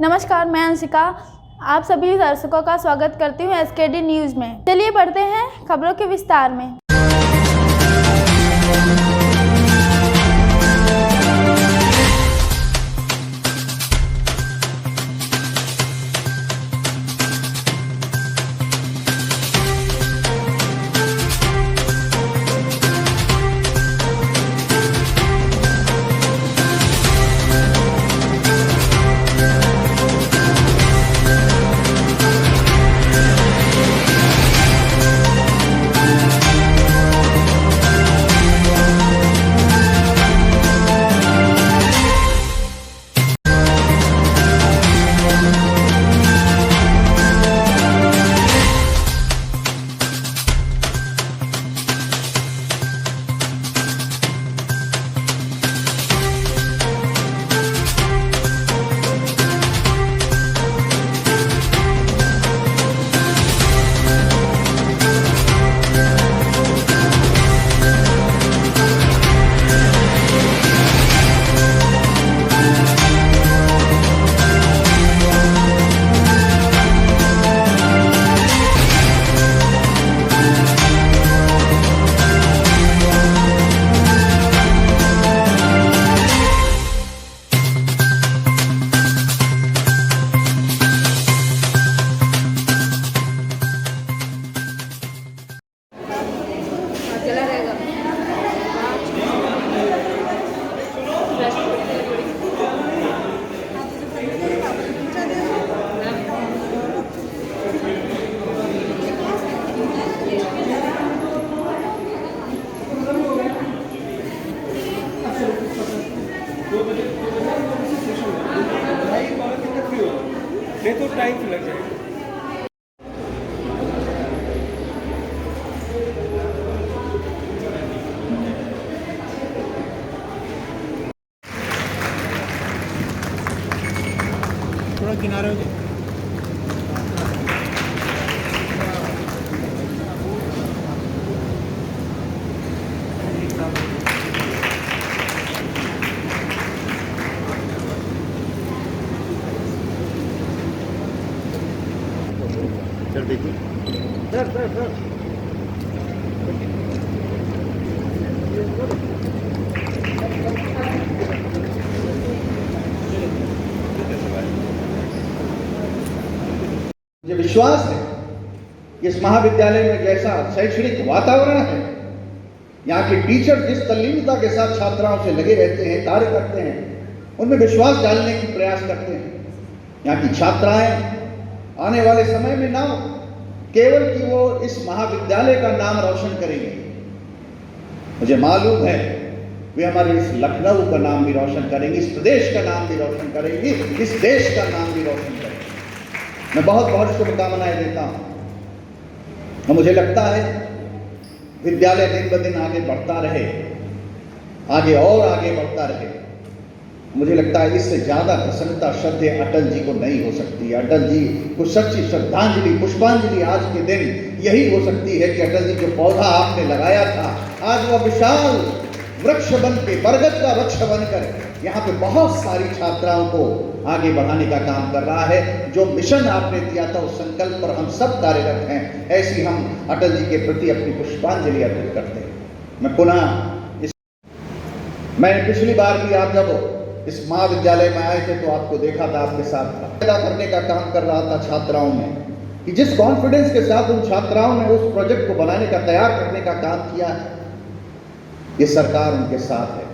नमस्कार, मैं अंशिका आप सभी दर्शकों का स्वागत करती हूँ एसकेडी न्यूज़ में। चलिए पढ़ते हैं खबरों के विस्तार में। नहीं तो टाइम लग जाएगा। थोड़ा किनारे हो जाए। सर देखिए सर मुझे विश्वास है कि इस महाविद्यालय में जैसा शैक्षणिक वातावरण है, यहाँ के टीचर जिस तल्लीनता के साथ छात्राओं से लगे रहते हैं, कार्य करते हैं, उनमें विश्वास डालने की प्रयास करते हैं। यहाँ की छात्राएं आने वाले समय में ना केवल कि वो इस महाविद्यालय का नाम रोशन करेंगे, मुझे मालूम है वे हमारे इस लखनऊ का नाम भी रोशन करेंगे, इस प्रदेश का नाम भी रोशन करेंगे, इस देश का नाम भी रोशन करेंगे। मैं बहुत बहुत शुभकामनाएं देता हूं और मुझे लगता है विद्यालय दिन ब दिन आगे बढ़ता रहे, आगे और आगे बढ़ता रहे। मुझे लगता है इससे ज्यादा प्रसन्नता श्रद्धेय अटल जी को नहीं हो सकती। अटल जी को सच्ची श्रद्धांजलि, पुष्पांजलि आज के दिन यही हो सकती है कि अटल जी जो पौधा आपने लगाया था, आज वह विशाल वृक्ष बन के, बरगद का वृक्ष बनकर यहाँ पे बहुत सारी छात्राओं को आगे बढ़ाने का काम कर रहा है। जो मिशन आपने दिया था उस संकल्प पर हम सब कार्यरत हैं। ऐसी हम अटल जी के प्रति अपनी पुष्पांजलि अर्पित करते हैं। मैं पुनः मैंने पिछली बार भी आप जब इस महाविद्यालय में आए थे तो आपको देखा था, आपके साथ पैदा करने का काम कर रहा था छात्राओं में, कि जिस कॉन्फिडेंस के साथ उन छात्राओं ने उस प्रोजेक्ट को बनाने का, तैयार करने का काम किया है, ये सरकार उनके साथ है।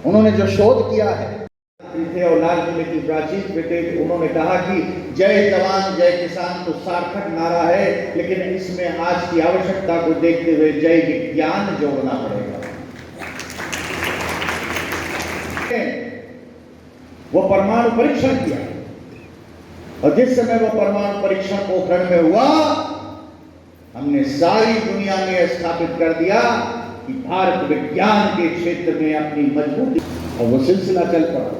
उन्होंने जो शोध किया है थे और लाल किले की प्राचीर पे थे, उन्होंने कहा कि जय जवान जय किसान तो सार्थक नारा है, लेकिन इसमें आज की आवश्यकता को देखते हुए जय विज्ञान जोड़ना पड़ेगा। वो परमाणु परीक्षण किया और जिस समय वो परमाणु परीक्षण पोखरण में हुआ, हमने सारी दुनिया में स्थापित कर दिया कि भारत विज्ञान के क्षेत्र में अपनी मजबूती, और वो सिलसिला चल पड़ा।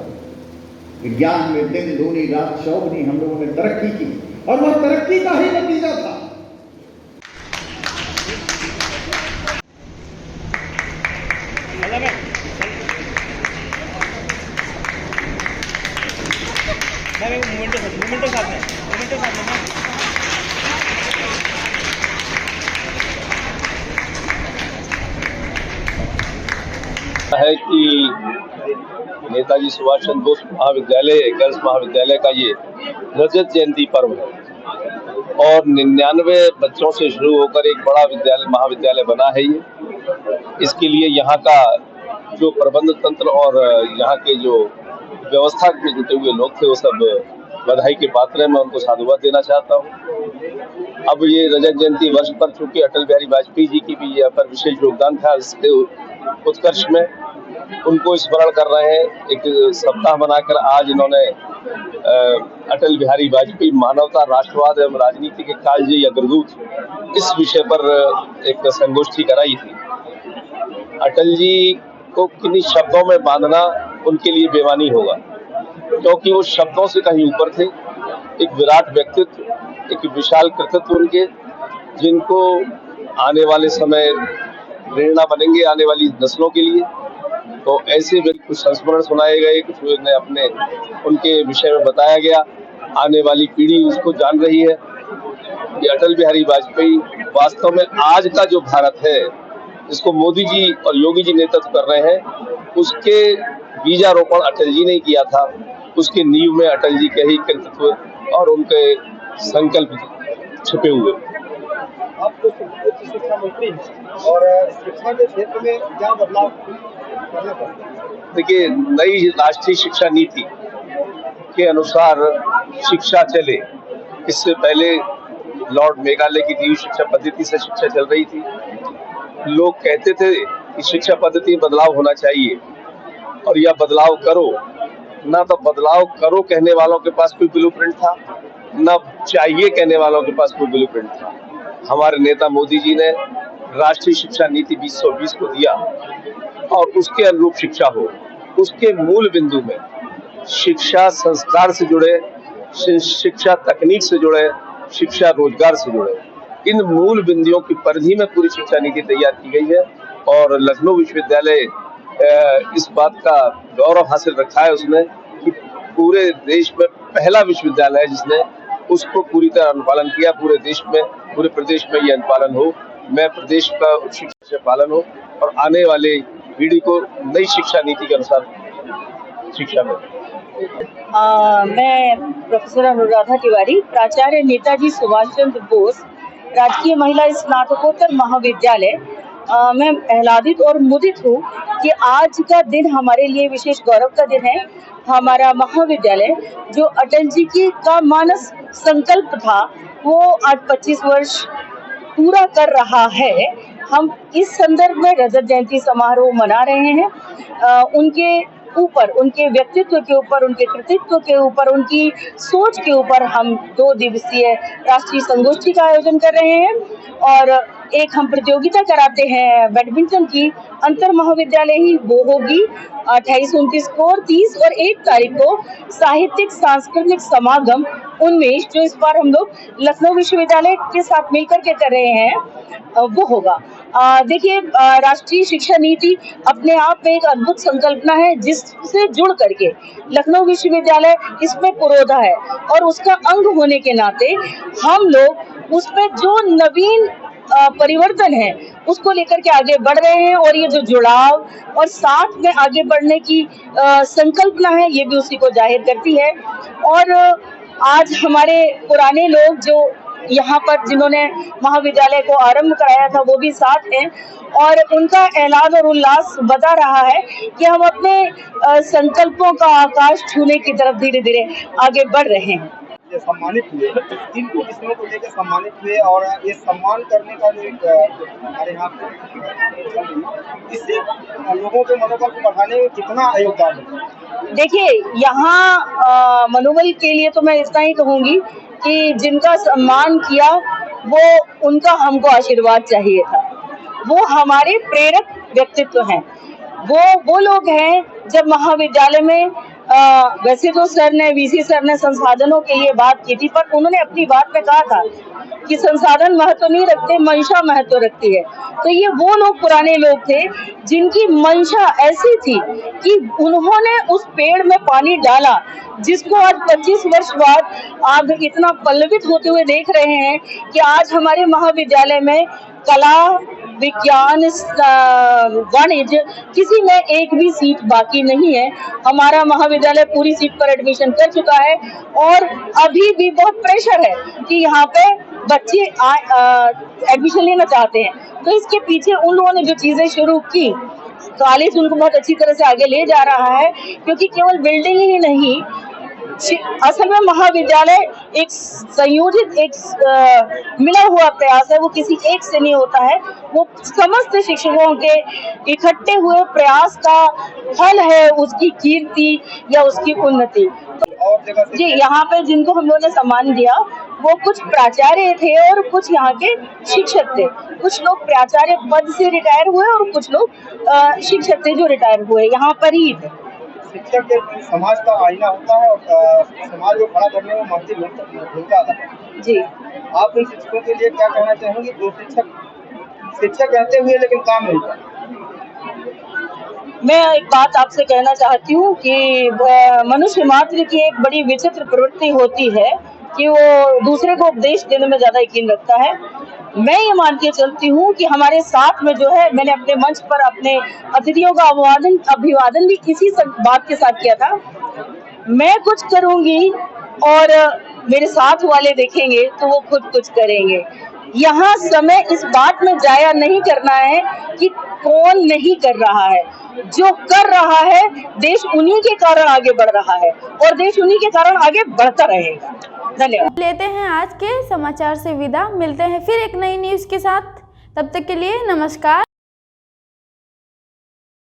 विज्ञान में दिन दूनी रात चौगुनी हम लोगों ने तरक्की की और वह तरक्की का ही नतीजा था। मोमेंटो साथ में है कि नेताजी सुभाष चंद्र बोस महाविद्यालय गर्ल्स महाविद्यालय का ये रजत जयंती पर्व है और 99 बच्चों से शुरू होकर एक बड़ा महाविद्यालय बना है ये। इसके लिए यहाँ का जो प्रबंध तंत्र और यहाँ के जो व्यवस्था में जुटे हुए लोग थे वो सब बधाई के पात्र हैं। मैं उनको साधुवाद देना चाहता हूँ। अब ये रजत जयंती वर्ष पर चूंकि अटल बिहारी वाजपेयी जी की भी यहाँ पर विशेष योगदान था इसके उत्कर्ष में, उनको स्मरण कर रहे हैं। एक सप्ताह बनाकर आज इन्होंने अटल बिहारी वाजपेयी मानवता, राष्ट्रवाद एवं राजनीति के कालजयी अग्रदूत इस विषय पर एक संगोष्ठी कराई थी। अटल जी को किन्हीं शब्दों में बांधना उनके लिए बेमानी होगा, क्योंकि वो शब्दों से कहीं ऊपर थे। एक विराट व्यक्तित्व, एक विशाल कृतित्व उनके, जिनको आने वाले समय प्रेरणा बनेंगे आने वाली नस्लों के लिए। तो ऐसे कुछ संस्मरण सुनाए गए, कुछ अपने उनके विषय में बताया गया। आने वाली पीढ़ी उसको जान रही है कि अटल बिहारी वाजपेयी वास्तव में आज का जो भारत है जिसको मोदी जी और योगी जी नेतृत्व कर रहे हैं, उसके बीजारोपण अटल जी ने किया था। उसके नींव में अटल जी के ही कृतित्व और उनके संकल्प छिपे हुए। आपको शिक्षा मंत्री और शिक्षा के क्षेत्र में क्या बदलाव करना पड़ेगा? देखिए, नई राष्ट्रीय शिक्षा नीति के अनुसार शिक्षा चले। इससे पहले लॉर्ड मेघालय की दी हुई शिक्षा पद्धति से शिक्षा चल रही थी। लोग कहते थे कि शिक्षा पद्धति में बदलाव होना चाहिए और यह बदलाव करो। ना तो बदलाव करो कहने वालों के पास कोई ब्लूप्रिंट था, न चाहिए कहने वालों के पास कोई ब्लूप्रिंट था। हमारे नेता मोदी जी ने राष्ट्रीय शिक्षा नीति 2020 को दिया और उसके अनुरूप शिक्षा हो। उसके मूल बिंदु में शिक्षा संस्कार से जुड़े, शिक्षा तकनीक से जुड़े, शिक्षा रोजगार से जुड़े, इन मूल बिंदुओं की परिधि में पूरी शिक्षा नीति तैयार की गई है। और लखनऊ विश्वविद्यालय इस बात का गौरव हासिल रखा है उसने कि पूरे देश में पहला विश्वविद्यालय है जिसने उसको पूरी तरह अनुपालन किया। पूरे देश में, पूरे प्रदेश में ये अनुपालन हो। मैं प्रदेश का शिक्षा से पालन हो और आने वाले पीढ़ी को नई शिक्षा नीति के अनुसार शिक्षा मिले। मैं प्रोफेसर अनुराधा तिवारी, प्राचार्य नेताजी सुभाष चंद्र बोस राजकीय महिला स्नातकोत्तर महाविद्यालय। मैं आह्लादित और मुदित हूँ कि आज का दिन हमारे लिए विशेष गौरव का दिन है। हमारा महाविद्यालय जो अटल जी की का मानस संकल्प था वो आज 25 वर्ष पूरा कर रहा है। हम इस संदर्भ में रजत जयंती समारोह मना रहे हैं। उनके ऊपर, उनके व्यक्तित्व के ऊपर, उनके कृतित्व के ऊपर, उनकी सोच के ऊपर हम 2 दिवसीय राष्ट्रीय संगोष्ठी का आयोजन कर रहे हैं और एक हम प्रतियोगिता कराते हैं बैडमिंटन की। अंतर महाविद्यालय ही वो होगी 28, 29 को, और 30 और 1 तारीख को साहित्यिक सांस्कृतिक समागम उन्मेष, जो इस बार हम लोग लखनऊ विश्वविद्यालय के साथ मिलकर के कर रहे हैं, वो होगा। देखिए, राष्ट्रीय शिक्षा नीति अपने आप में एक अद्भुत संकल्पना है जिससे जुड़ करके लखनऊ विश्वविद्यालय इसमें पुरोधा है और उसका अंग होने के नाते हम लोग उसमें जो नवीन परिवर्तन है उसको लेकर के आगे बढ़ रहे हैं। और ये जो जुड़ाव और साथ में आगे बढ़ने की संकल्पना है ये भी उसी को जाहिर करती है। और आज हमारे पुराने लोग जो यहाँ पर जिन्होंने महाविद्यालय को आरंभ कराया था वो भी साथ हैं और उनका ऐलान और उल्लास बता रहा है कि हम अपने संकल्पों का आकाश छूने की तरफ धीरे धीरे आगे बढ़ रहे हैं। सम्मानित हुए, 3 विषयों को लेकर सम्मानित हुए और ये सम्मान करने का जो एक हमारे यहाँ इससे लोगों के मनोबल को बढ़ाने में कितना योगदान है? देखिए, यहाँ मनोबल के लिए तो मैं इतना ही कहूँगी कि जिनका सम्मान किया वो उनका हमको आशीर्वाद चाहिए था। वो हमारे प्रेरक व्यक्तित्व हैं। वो लोग हैं जब महाविद्यालय में वैसे तो सर ने, वीसी सर ने संसाधनों के लिए बात की थी, पर उन्होंने अपनी बात में कहा था कि संसाधन महत्व नहीं रखते, मंशा महत्व रखती है। तो ये वो लोग, पुराने लोग थे जिनकी मंशा ऐसी थी कि उन्होंने उस पेड़ में पानी डाला, जिसको आज 25 वर्ष बाद आप इतना पल्लवित होते हुए देख रहे हैं कि आज हमारे महाविद्यालय में कला, विज्ञान, वाणिज्य, किसी में एक भी सीट बाकी नहीं है। हमारा महाविद्यालय पूरी सीट पर एडमिशन कर चुका है और अभी भी बहुत प्रेशर है कि यहाँ पे बच्चे एडमिशन लेना चाहते हैं। तो इसके पीछे उन लोगों ने जो चीजें शुरू की, कॉलेज उनको बहुत अच्छी तरह से आगे ले जा रहा है, क्योंकि केवल बिल्डिंग ही नहीं, असल में महाविद्यालय एक संयोजित, एक मिला हुआ प्रयास है। वो किसी एक से नहीं होता है, वो समस्त शिक्षकों के इकट्ठे हुए प्रयास का फल है, उसकी कीर्ति या उसकी उन्नति। जी, यहाँ पे जिनको हम लोगों ने सम्मान दिया वो कुछ प्राचार्य थे और कुछ यहाँ के शिक्षक थे। कुछ लोग प्राचार्य पद से रिटायर हुए और कुछ लोग शिक्षक थे जो रिटायर हुए, यहाँ पर ही थे। शिक्षक एक समाज का आईना होता है और समाज को खड़ा करने में महत्वपूर्ण भूमिका अदा करता है। जी, आप इन शिक्षकों के लिए क्या कहना चाहेंगे जो शिक्षक कहते हुए लेकिन काम नहीं करते? मैं एक बात आपसे कहना चाहती हूँ कि मनुष्य मात्र की एक बड़ी विचित्र प्रवृत्ति होती है कि वो दूसरे को उपदेश देने में ज्यादा यकीन रखता है। मैं ये मान के चलती हूँ कि हमारे साथ में जो है, मैंने अपने मंच पर अपने अतिथियों का अभिवादन भी इसी बात के साथ किया था। मैं कुछ करूंगी और मेरे साथ वाले देखेंगे तो वो खुद कुछ करेंगे। यहाँ समय इस बात में जाया नहीं करना है कि कौन नहीं कर रहा है। जो कर रहा है, देश उन्हीं के कारण आगे बढ़ रहा है और देश उन्हीं के कारण आगे बढ़ता रहेगा। धन्यवाद। लेते हैं आज के समाचार से विदा, मिलते हैं फिर एक नई न्यूज़ के साथ। तब तक के लिए नमस्कार।